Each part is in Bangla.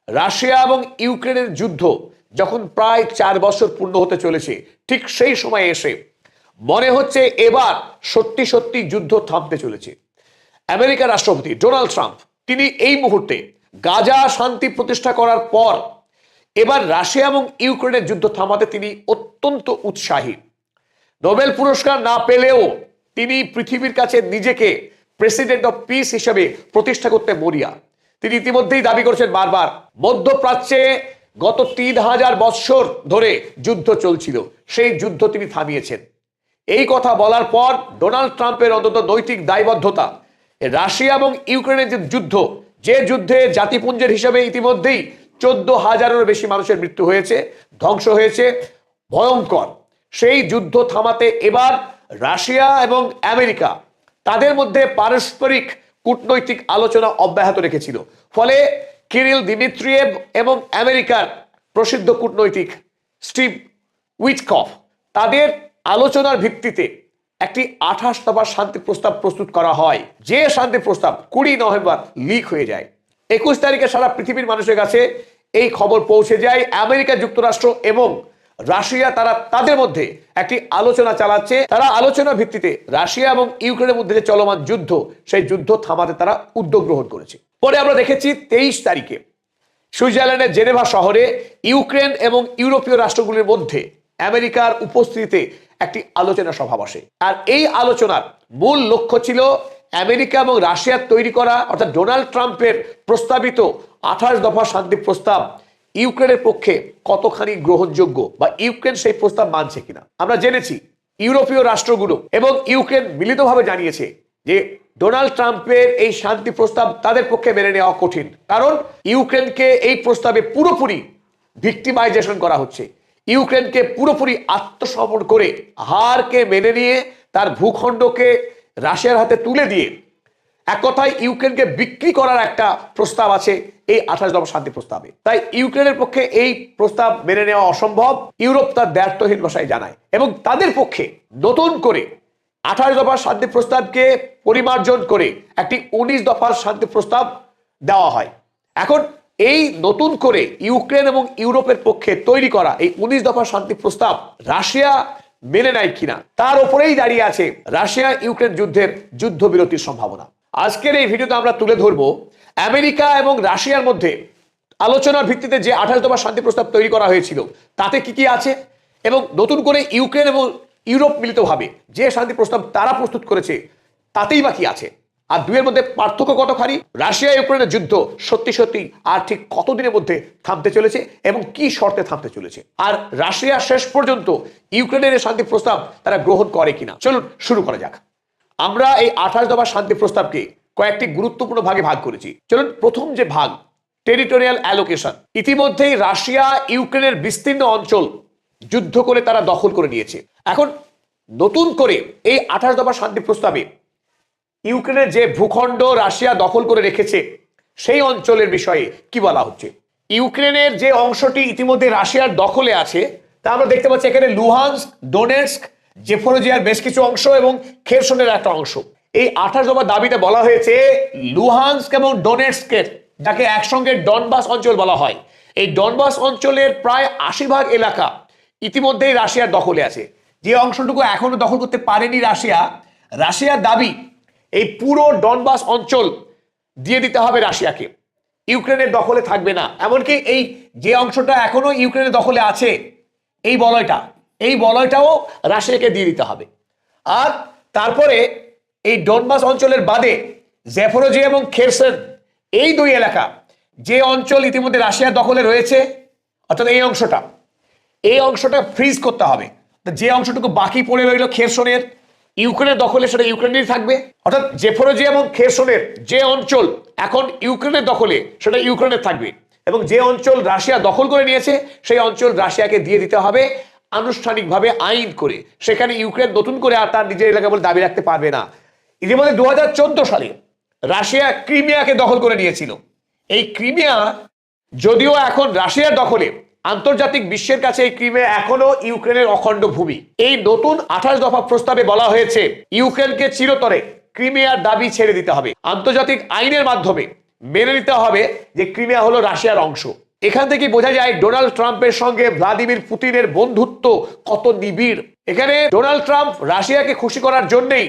রাশিয়া এবং ইউক্রেনের যুদ্ধ যখন প্রায় 4 বছর পূর্ণ হতে চলেছে, ঠিক সেই সময় এসে মনে হচ্ছে এবার সত্যি সত্যি যুদ্ধ থামতে চলেছে। আমেরিকার রাষ্ট্রপতি ডোনাল্ড ট্রাম্প তিনি এই মুহূর্তে গাজা শান্তি প্রতিষ্ঠা করার পর এবার রাশিয়া এবং ইউক্রেনের যুদ্ধ থামাতে তিনি অত্যন্ত উৎসাহী। নোবেল পুরস্কার না পেলেও তিনি পৃথিবীর কাছে নিজেকে প্রেসিডেন্ট অফ পিস হিসেবে প্রতিষ্ঠা করতে মরিয়া। তিনি ইতিমধ্যেই দাবি করেছেন বারবার, মধ্যপ্রাচ্যে গত 3000 বৎসর ধরে যুদ্ধ চলছিল, সেই যুদ্ধ তিনি থামিয়েছেন। এই কথা বলার পর ডোনাল্ড ট্রাম্পের অন্তত নৈতিক দায়বদ্ধতা, রাশিয়া এবং ইউক্রেনের যে যুদ্ধ, যে যুদ্ধে জাতিপুঞ্জের হিসেবে ইতিমধ্যেই 14,000-এরও বেশি মানুষের মৃত্যু হয়েছে, ধ্বংস হয়েছে, ভয়ঙ্কর সেই যুদ্ধ থামাতে এবার রাশিয়া এবং আমেরিকা তাদের মধ্যে পারস্পরিক কূটনৈতিক আলোচনা অব্যাহত রেখেছিল। ফলে কিরিল দিমিত্রিয়েভ এবং আমেরিকার প্রসিদ্ধ কূটনৈতিক স্টিভ উইটকফ তাদের আলোচনার ভিত্তিতে একটি 28 দফা শান্তি প্রস্তাব প্রস্তুত করা হয়, যে শান্তি প্রস্তাব 20 নভেম্বর লিক হয়ে যায়। 21 তারিখে সারা পৃথিবীর মানুষের কাছে এই খবর পৌঁছে যায়। আমেরিকা যুক্তরাষ্ট্র এবং রাশিয়া তারা তাদের মধ্যে একটি আলোচনা চালাচ্ছে। তারা আলোচনার ভিত্তিতে রাশিয়া এবং ইউক্রেনের মধ্যে যে চলমান যুদ্ধ, সেই যুদ্ধ থামাতে তারা উদ্যোগ গ্রহণ করেছে। পরে আমরা দেখেছি 23 তারিখে সুইজারল্যান্ডের জেনেভা শহরে ইউক্রেন এবং ইউরোপীয় রাষ্ট্রগুলির মধ্যে আমেরিকার উপস্থিতিতে একটি আলোচনা সভা বসে। আর এই আলোচনার মূল লক্ষ্য ছিল আমেরিকা এবং রাশিয়ার তৈরি করা, অর্থাৎ ডোনাল্ড ট্রাম্পের প্রস্তাবিত 28 দফা শান্তি প্রস্তাব ইউক্রেনের পক্ষে কতখানি গ্রহণযোগ্য বা ইউক্রেন সেই প্রস্তাব মানছে কিনা। আমরা জেনেছি ইউরোপীয় রাষ্ট্রগুলো এবং ইউক্রেন মিলিতভাবে জানিয়েছে যে ডোনাল্ড ট্রাম্পের এই শান্তি প্রস্তাব তাদের পক্ষে মেনে নেওয়া কঠিন, কারণ ইউক্রেনকে এই প্রস্তাবে পুরোপুরি ভিক্টিমাইজেশন করা হচ্ছে। ইউক্রেনকে পুরোপুরি আত্মসমর্পণ করে হারকে মেনে নিয়ে তার ভূখণ্ডকে রাশিয়ার হাতে তুলে দিয়ে এক কথায় ইউক্রেনকে বিক্রি করার একটা প্রস্তাব আছে এই 28 দফা শান্তি প্রস্তাবে। তাই ইউক্রেনের পক্ষে এই প্রস্তাব মেনে নেওয়া অসম্ভব, ইউরোপ তার দ্ব্যর্থহীন ভাষায় জানায় এবং তাদের পক্ষে নতুন করে 28 দফা শান্তি প্রস্তাবকে পরিমার্জন করে একটি 19 দফার শান্তি প্রস্তাব দেওয়া হয়। এখন এই নতুন করে ইউক্রেন এবং ইউরোপের পক্ষে তৈরি করা এই 19 দফা শান্তি প্রস্তাব রাশিয়া মেনে নেয় কিনা তার উপরেই দাঁড়িয়ে আছে রাশিয়া ইউক্রেন যুদ্ধের যুদ্ধবিরতির সম্ভাবনা। আজকের এই ভিডিওতে আমরা তুলে ধরবো আমেরিকা এবং রাশিয়ার মধ্যে আলোচনার ভিত্তিতে যে 28 দফা শান্তি প্রস্তাব তৈরি করা হয়েছিল তাতে কি কি আছে, এবং নতুন করে ইউক্রেন এবং ইউরোপ মিলিতভাবে যে শান্তি প্রস্তাব তারা প্রস্তুত করেছে তাতেই বা কি আছে, আর দুয়ের মধ্যে পার্থক্য কতখানি, রাশিয়া ইউক্রেনের যুদ্ধ সত্যি সত্যি আর ঠিক কতদিনের মধ্যে থামতে চলেছে এবং কি শর্তে থামতে চলেছে, আর রাশিয়া শেষ পর্যন্ত ইউক্রেনের শান্তি প্রস্তাব তারা গ্রহণ করে কিনা। চলুন শুরু করা যাক। আমরা এই 28 দফা শান্তি প্রস্তাবকে কয়েকটি গুরুত্বপূর্ণ ভাগে ভাগ করেছি। চলুন প্রথম যে ভাগ, টেরিটোরিয়াল অ্যালোকেশন। ইতিমধ্যেই রাশিয়া ইউক্রেনের বিস্তীর্ণ অঞ্চল যুদ্ধ করে তারা দখল করে নিয়েছে। এখন নতুন করে এই 28 দফা শান্তি প্রস্তাবে ইউক্রেনের যে ভূখণ্ড রাশিয়া দখল করে রেখেছে সেই অঞ্চলের বিষয়ে কি বলা হচ্ছে। ইউক্রেনের যে অংশটি ইতিমধ্যে রাশিয়ার দখলে আছে তা আমরা দেখতে পাচ্ছি এখানে লুহানস্ক, ডোনেটস্ক, জেপোরোজিয়ার বেশ কিছু অংশ এবং খেরসনের একটা অংশ। এই 28 দফা দাবিতে বলা হয়েছে লুহানস্ক এবং ডোনেটস্কের, যাকে একসঙ্গে ডনবাস অঞ্চল বলা হয়, এই ডনবাস অঞ্চলের প্রায় 80% এলাকা ইতিমধ্যেই রাশিয়ার দখলে আছে। যে অংশটুকু এখনো দখল করতে পারেনি রাশিয়ার দাবি এই পুরো ডনবাস অঞ্চল দিয়ে দিতে হবে রাশিয়াকে, ইউক্রেনের দখলে থাকবে না। এমনকি এই যে অংশটা এখনো ইউক্রেনের দখলে আছে এই বলয়টাও রাশিয়াকে দিয়ে দিতে হবে। আর তারপরে এই ডনবাস অঞ্চলের বাদে জেপোরোজিয়া এবং খেরসন, এই দুই এলাকা যে অঞ্চল ইতিমধ্যে রাশিয়ার দখলে রয়েছে, অর্থাৎ এই অংশটা ফ্রিজ করতে হবে। যে অংশটুকু বাকি পড়ে রইল খেরসনের, ইউক্রেনের দখলে, সেটা ইউক্রেনেরই থাকবে। অর্থাৎ জেপোরোজিয়া এবং খেরসনের যে অঞ্চল এখন ইউক্রেনের দখলে সেটা ইউক্রেনের থাকবে, এবং যে অঞ্চল রাশিয়া দখল করে নিয়েছে সেই অঞ্চল রাশিয়াকে দিয়ে দিতে হবে আনুষ্ঠানিকভাবে আইন করে। সেখানে ইউক্রেন নতুন করে আর তার নিজের এলাকা বলে দাবি রাখতে পারবে না। ইতিমধ্যে 2014 সালে রাশিয়া ক্রিমিয়াকে দখল করে নিয়েছিল। এই ক্রিমিয়া যদিও এখন রাশিয়ার দখলে, আন্তর্জাতিক বিশ্বের কাছে এই ক্রিমিয়া এখনো ইউক্রেনের অখণ্ড ভূমি। এই নতুন 28 দফা প্রস্তাবে বলা হয়েছে ইউক্রেনকে চিরতরে ক্রিমিয়ার দাবি ছেড়ে দিতে হবে, আন্তর্জাতিক আইনের মাধ্যমে মেনে নিতে হবে যে ক্রিমিয়া হলো রাশিয়ার অংশ। এখান থেকে বোঝা যায় ডোনাল্ড ট্রাম্পের সঙ্গে ভ্লাদিমির পুতিনের বন্ধুত্ব কত নিবিড়। এখানে ডোনাল্ড ট্রাম্প রাশিয়াকে খুশি করার জন্যই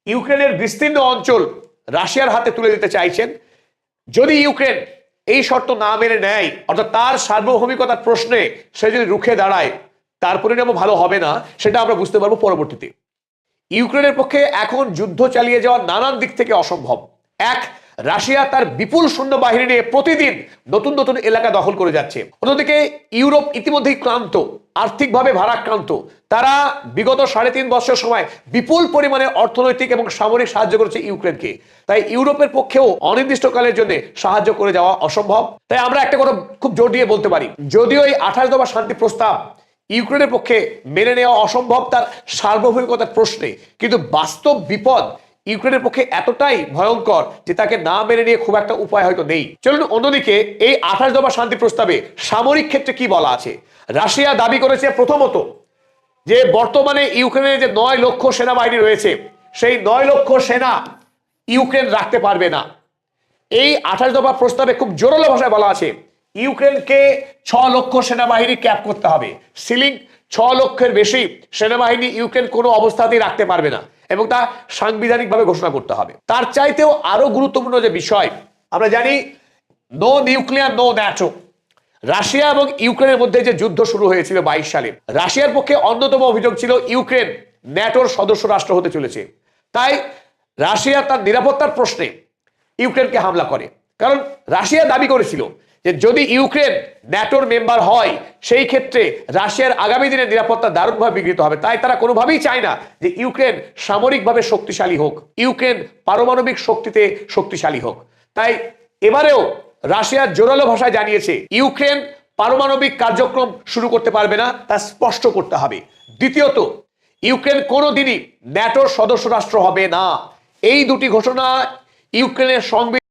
ইউক্রেনের বিস্তীর্ণ অঞ্চল রাশিয়ার হাতে তুলে দিতে চাইছেন। যদি ইউক্রেন এই শর্ত না মেনে নেয়, অর্থাৎ তার সার্বভৌমিকতার প্রশ্নে সে যদি রুখে দাঁড়ায়, তার পরিণামও ভালো হবে না, সেটা আমরা বুঝতে পারবো পরবর্তীতে। ইউক্রেনের পক্ষে এখন যুদ্ধ চালিয়ে যাওয়া নানান দিক থেকে অসম্ভব। এক, রাশিয়া তার বিপুল সৈন্যবাহিনী নিয়ে প্রতিদিন নতুন নতুন এলাকা দখল করে যাচ্ছে। অন্যদিকে ইউরোপ ইতিমধ্যেই ক্লান্ত, আর্থিকভাবে ভারাক্রান্ত। তারা বিগত 3.5 বছর সময় বিপুল পরিমাণে অর্থনৈতিক এবং সামরিক সাহায্য করেছে ইউক্রেনকে। তাই ইউরোপের পক্ষেও অনির্দিষ্টকালের জন্য সাহায্য করে যাওয়া অসম্ভব। তাই আমরা একটা কথা খুব জোর দিয়ে বলতে পারি, যদিও এই 28 দফা শান্তি প্রস্তাব ইউক্রেনের পক্ষে মেনে নেওয়া অসম্ভব তার সার্বভৌমিকতার প্রশ্নে, কিন্তু বাস্তব বিপদ ইউক্রেনের পক্ষে এতটাই ভয়ঙ্কর যে তাকে না মেনে নিয়ে খুব একটা উপায় হয়তো নেই। চলুন অন্যদিকে এই 28 দফা শান্তি প্রস্তাবে সামরিক ক্ষেত্রে কি বলা আছে। রাশিয়া দাবি করেছে প্রথমত যে বর্তমানে ইউক্রেনের যে 9 লক্ষ সেনাবাহিনী রয়েছে, সেই 9 লক্ষ সেনা ইউক্রেন রাখতে পারবে না। এই 28 দফা প্রস্তাবে খুব জোরালো ভাষায় বলা আছে ইউক্রেনকে 6 লক্ষ সেনাবাহিনী ক্যাপ করতে হবে, সিলিং। 6 লক্ষের বেশি সেনাবাহিনী ইউক্রেন কোনো অবস্থাতেই রাখতে পারবে না এবং তা সাংবিধানিকভাবে ঘোষণা করতে হবে। তার চাইতেও আরো গুরুত্বপূর্ণ যে বিষয়, আমরা জানি no nuclear no NATO. Russia এবং ইউক্রেনের মধ্যে যে যুদ্ধ শুরু হয়েছিল 22 সালে, রাশিয়ার পক্ষে অন্যতম অভিযোগ ছিল ইউক্রেন ন্যাটোর সদস্য রাষ্ট্র হতে চলেছে। তাই রাশিয়া তার নিরাপত্তার প্রশ্নে ইউক্রেনকে হামলা করে, কারণ রাশিয়া দাবি করেছিল যে যদি ইউক্রেন ন্যাটোর মেম্বার হয় সেই ক্ষেত্রে রাশিয়ার আগামী দিনের নিরাপত্তা দারুণভাবে বিঘ্নিত হবে। তাই তারা কোনোভাবেই চায় না যে ইউক্রেন সামরিকভাবে শক্তিশালী হোক, ইউক্রেন পারমাণবিক শক্তিতে শক্তিশালী হোক। তাই এবারেও রাশিয়ার জোরালো ভাষায় জানিয়েছে ইউক্রেন পারমাণবিক কার্যক্রম শুরু করতে পারবে না, তা স্পষ্ট করতে হবে। দ্বিতীয়ত, ইউক্রেন কোনোদিনই ন্যাটোর সদস্য রাষ্ট্র হবে না। এই দুটি ঘোষণা ইউক্রেনের সংবিধান